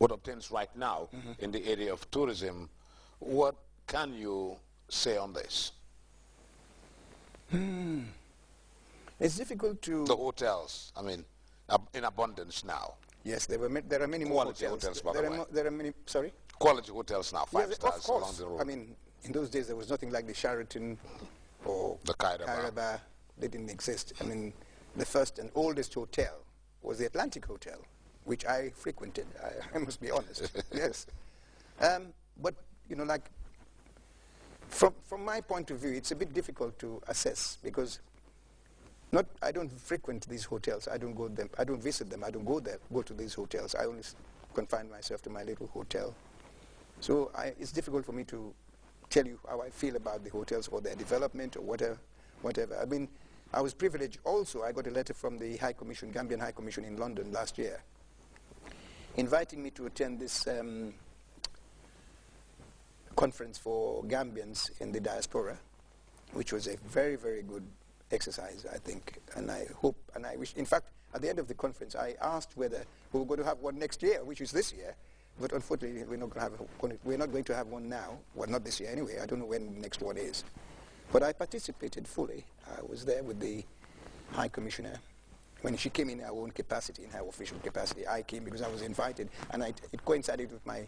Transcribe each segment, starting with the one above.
what obtains right now in the area of tourism. What can you say on this? It's difficult to... The hotels, I mean, in abundance now. Yes, there are many more hotels. There are many, sorry? Quality hotels now, five stars of course. along the road. I mean, in those days there was nothing like the Sheraton or the Kairaba. They didn't exist. I mean, the first and oldest hotel was the Atlantic Hotel, which I frequented, I must be honest. Yes. But, you know, like, from my point of view, it's a bit difficult to assess because I don't frequent these hotels. I don't go them. I don't visit them. I don't go to these hotels. I only confine myself to my little hotel. So it's difficult for me to tell you how I feel about the hotels or their development or whatever. I mean, I was privileged also. I got a letter from the High Commission, Gambian High Commission in London last year, inviting me to attend this conference for Gambians in the diaspora, which was a very, very good exercise, I think. And I hope, and I wish, in fact, at the end of the conference, I asked whether we were going to have one next year, which is this year. But unfortunately, we're not going to have one now. Well, not this year anyway. I don't know when the next one is. But I participated fully. I was there with the High Commissioner. When she came in her own capacity, in her official capacity, I came because I was invited. And it coincided with my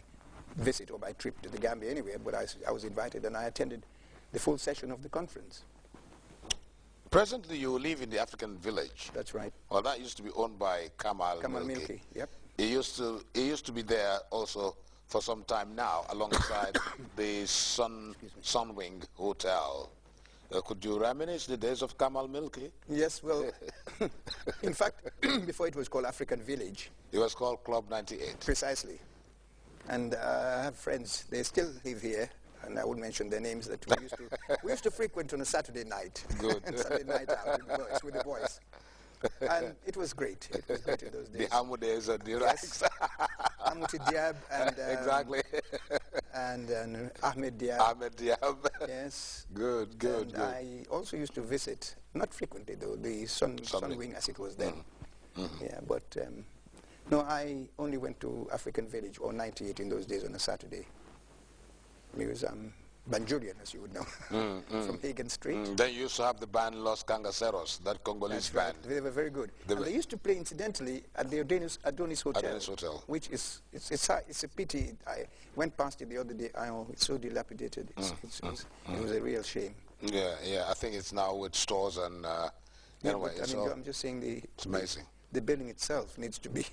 visit or my trip to the Gambia anyway. But I was invited and I attended the full session of the conference. Presently, you live in the African village. That's right. Well, that used to be owned by Kamal Milki. Yep. It used to be there also for some time now, alongside the Sunwing Hotel. Could you reminisce the days of Kamal Milki? Yes, well, in fact, before it was called African Village. It was called Club 98. Precisely. And I have friends, they still live here, and I won't mention their names, that we used to frequent on a Saturday night. Good. Saturday night out with the boys. And it was great. It was great in those days. The Amudes and the Raks. Amuti Diab and... exactly. And Ahmed Diab. Ahmed Diab. Yes. Good. I also used to visit, not frequently though, the Sunwing as it was then. Yeah, but no, I only went to African Village, or 98 in those days, on a Saturday. Because I'm Banjurian, as you would know, from Hagan Street. Then you used to have the band Los Cangaceros, that Congolese band. They were very good. They used to play, incidentally, at the Adonis Hotel. Which is, it's a pity. I went past it the other day. It's so dilapidated. It was a real shame. Yeah, I think it's now with stores and... anyway, I'm just saying it's amazing. The building itself needs to be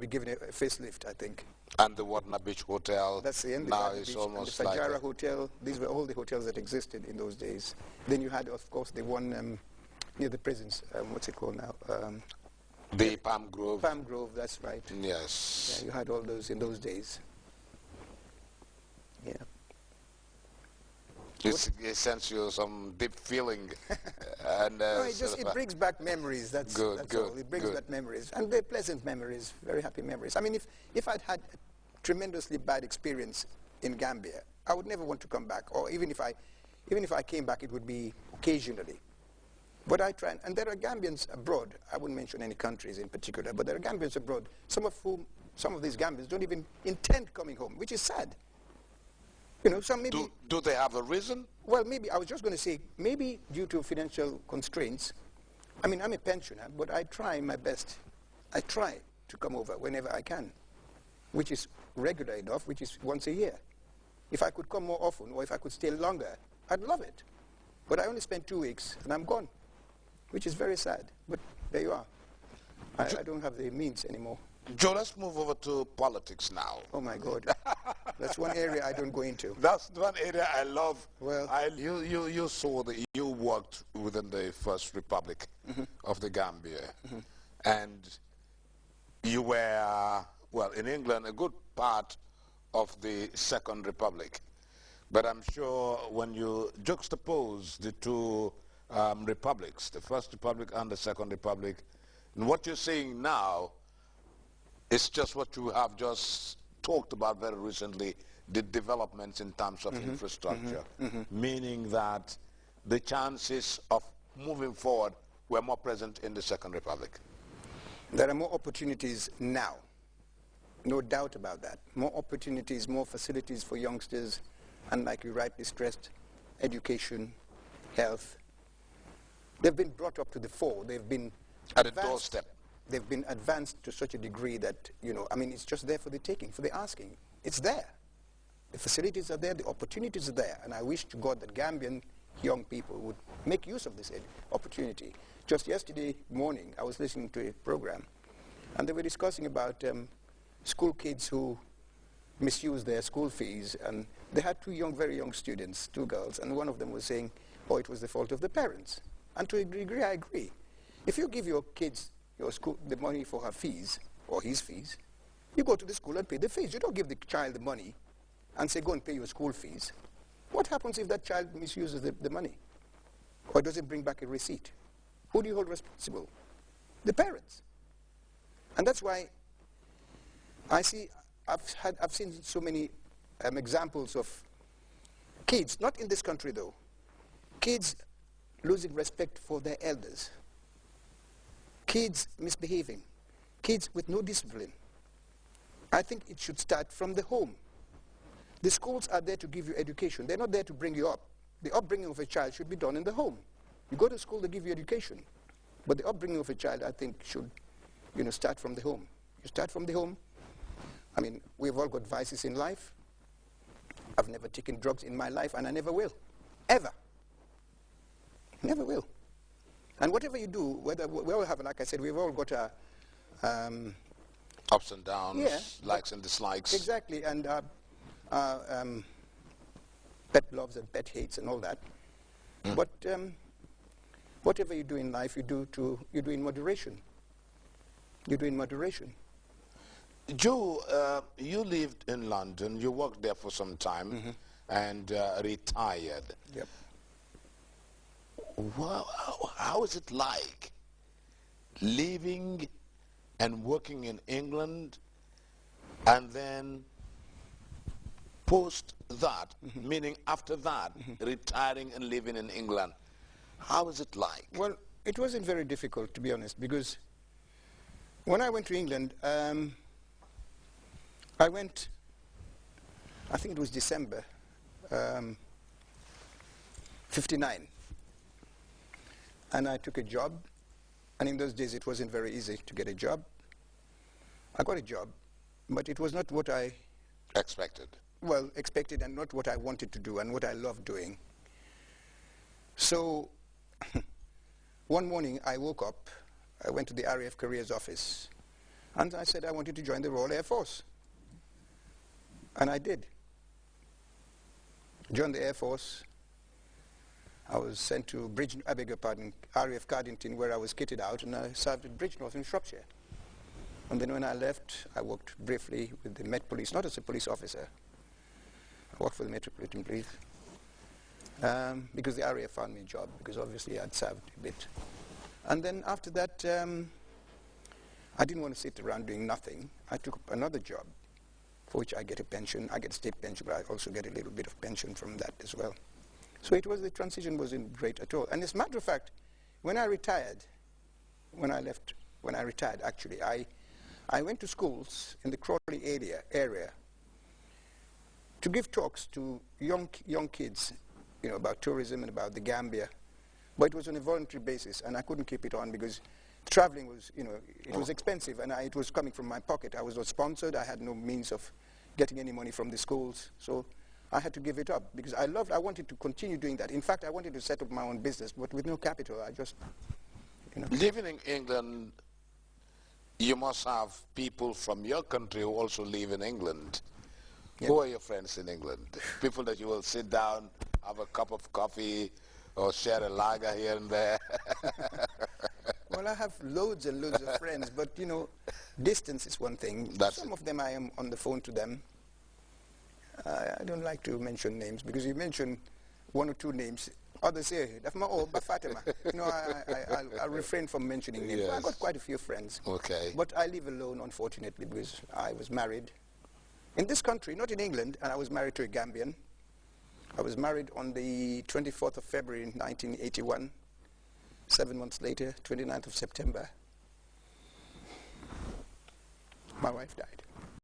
given a facelift, I think. And the Wadna Beach Hotel. That's the end. Now it's almost the like Fajara Hotel. These were all the hotels that existed in those days. Then you had, of course, the one near the prisons. What's it called now? The Palm Grove. Palm Grove, that's right. Yes. Yeah, you had all those in those days. Yeah. It sends you some deep feeling. And, no, it brings back memories. That's all. It brings back memories. And they're pleasant memories, very happy memories. I mean, if I'd had a tremendously bad experience in Gambia, I would never want to come back. Or even if I came back, it would be occasionally. But I try, and there are Gambians abroad. I wouldn't mention any countries in particular, but there are Gambians abroad, some of these Gambians don't even intend coming home, which is sad. You know, some maybe... Do they have a reason? Well, maybe, I was just going to say, maybe due to financial constraints. I mean, I'm a pensioner, but I try my best. I try to come over whenever I can, which is regular enough, which is once a year. If I could come more often, or if I could stay longer, I'd love it. But I only spend 2 weeks, and I'm gone, which is very sad. But there you are. I don't have the means anymore. Joe, let's move over to politics now. Oh, my God. That's one area I don't go into. That's one area I love. Well, you saw that you worked within the First Republic of the Gambia. And you were, well, in England, a good part of the Second Republic. But I'm sure when you juxtapose the two republics, the First Republic and the Second Republic, and what you're seeing now, it's just what you have just talked about very recently, the developments in terms of infrastructure, meaning that the chances of moving forward were more present in the Second Republic. There are more opportunities now. no doubt about that. More opportunities, more facilities for youngsters, and like you rightly stressed, education, health. They've been brought up to the fore. They've been at a doorstep. They've been advanced to such a degree that, you know, I mean, it's just there for the taking, for the asking. It's there. The facilities are there, the opportunities are there, and I wish to God that Gambian young people would make use of this opportunity. Just yesterday morning, I was listening to a program, and they were discussing about school kids who misuse their school fees, and they had two very young students, two girls, and one of them was saying, oh, it was the fault of the parents. And to a degree, I agree. If you give your kids, your school, the money for her fees, or his fees, you go to the school and pay the fees. You don't give the child the money and say, go and pay your school fees. What happens if that child misuses the money? Or doesn't bring back a receipt? Who do you hold responsible? The parents. And that's why I've seen so many examples of kids, not in this country though, kids losing respect for their elders, kids misbehaving, kids with no discipline. I think it should start from the home. The schools are there to give you education. They're not there to bring you up. The upbringing of a child should be done in the home. You go to school, they give you education. But the upbringing of a child, I think, should, you know, start from the home. You start from the home. I mean, we've all got vices in life. I've never taken drugs in my life, and I never will. Ever. Never will. And whatever you do, whether we all have, like I said, we've all got a ups and downs, yeah, likes and dislikes. Exactly, and pet loves and pet hates and all that. But whatever you do in life, you do in moderation. You do in moderation. Joe, you lived in London. You worked there for some time and retired. Yep. Well, how is it like living and working in England and then post that, meaning after that, retiring and living in England? How is it like? Well, it wasn't very difficult, to be honest, because when I went to England, I went, I think it was December 59. And I took a job, and in those days it wasn't very easy to get a job. I got a job, but it was not what I expected. Well, expected, and not what I wanted to do and what I loved doing. So one morning I woke up, I went to the RAF Careers office, and I said I wanted to join the Royal Air Force. And I did. Joined the Air Force. I was sent to RAF Cardington, where I was kitted out, and I served at Bridgnorth in Shropshire. And then when I left, I worked briefly with the Met Police, not as a police officer. I worked for the Metropolitan Police because the RAF found me a job, because obviously I'd served a bit. And then after that, I didn't want to sit around doing nothing. I took up another job for which I get a pension. I get a state pension, but I also get a little bit of pension from that as well. So the transition wasn't great at all. And as a matter of fact, when I retired, when I retired actually, I went to schools in the Crawley area to give talks to young kids, you know, about tourism and about the Gambia. But it was on a voluntary basis, and I couldn't keep it on because traveling was, you know, it was expensive, and it was coming from my pocket. I was not sponsored. I had no means of getting any money from the schools. So I had to give it up because I wanted to continue doing that. In fact, I wanted to set up my own business, but with no capital, I just, you know. Living in England, you must have people from your country who also live in England. Yep. Who are your friends in England? People that you will sit down, have a cup of coffee, or share a lager here and there? Well, I have loads and loads of friends, but, you know, distance is one thing. Some of them I am on the phone to them. I don't like to mention names, because you mention one or two names, others say, Fatima. You know, I'll refrain from mentioning names. Yes. I've got quite a few friends. Okay. But I live alone, unfortunately, because I was married in this country, not in England, and I was married to a Gambian. I was married on the 24th of February 1981. 7 months later, 29th of September, my wife died.